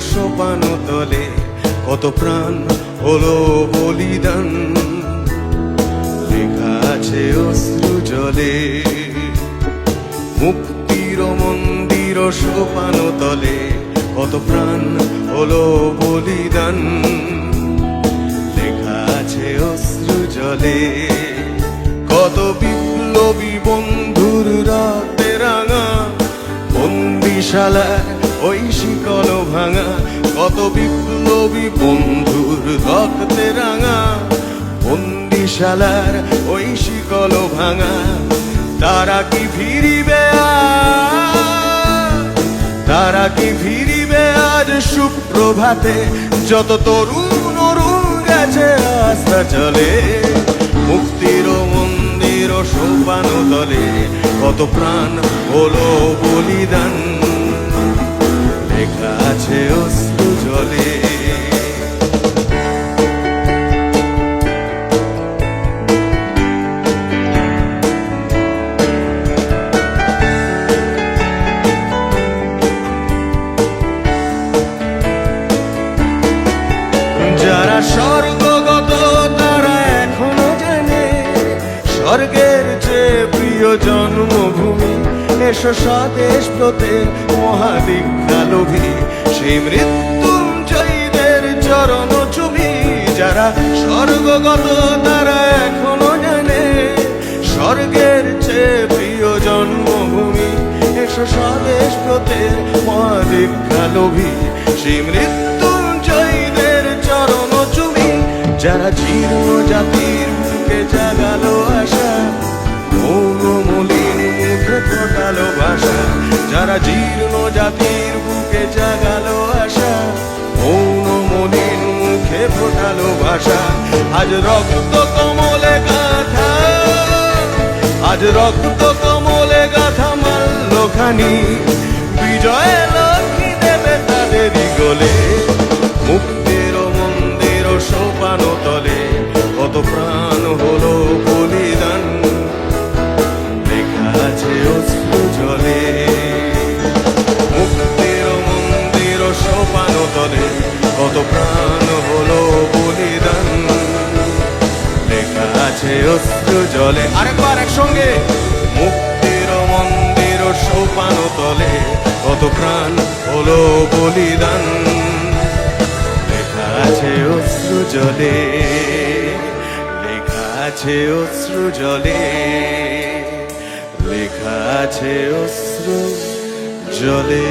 সোপান তলে কত প্রাণ হলো বলিদান, লেখা আছে অশ্রু জলে। মুক্তির মন্দির সোপান তলে কত প্রাণ হলো বলিদান, লেখা আছে অশ্রু জলে। কত বিপ্লবী বন্ধুর রাতে রাঙা বন্দিশালার ওই শিকল ভাঙা, কত বিপ্লবী বন্ধুর রক্তে রাঙা বন্দিশালার ওই শিকল ভাঙা। তারা কি ফিরিবে তারা কি ফিরিবে আজ সুপ্রভাতে, যত তরুণ অরুণ গেছে রাস্তা চলে। মুক্তির মন্দির সোপান তলে কত প্রাণ হলো বলিদান, লেখা আছে অশ্রু জলে। যারা স্বর্গগত তারা এখনো জানে স্বর্গের চেয়ে প্রিয় জন্মভূমি। এসো স্বদেশ ব্রতের মহাদীক্ষালোভী, সেই মৃত্যুঞ্জয়ীদের চরণ চুমি। যারা স্বর্গগত তারা এখনো জানে স্বর্গের চেয়ে প্রিয় জন্মভূমি। এসো স্বদেশ ব্রতের মহাদীক্ষালোভী, সেই মৃত্যুঞ্জয়ীদের চরণ চুমি। যারা জীর্ণ জাতির বুকে জাগালো আশা, মৌন মলিন মুখে ফোটালো ভাষা। যারা জীর্ণ জাতির বুকে জাগালো আশা, মৌন মলিন মুখে ফোটালো ভাষা। আজ রক্ত কমলে গাথা, আজ রক্ত কমলে গাথা মাল্যখানি, বিজয় লক্ষ্মী দেবে তাদেরই গোলে। মুক্তির মন্দির সোপান তলে কত প্রাণ হলো বলিদান, লেখা আছে অশ্রু জলে। মুক্তির মন্দির সোপান তলে কত প্রাণ হলো বলিদান, লেখা আছে অশ্রু জলে। আরেকবার একসঙ্গে। মুক্তির মন্দির সোপান তলে কত প্রাণ হলো বলিদান, লেখা আছে অশ্রু জলে, লেখা আছে অশ্রু জলে, লেখা আছে অশ্রু জলে।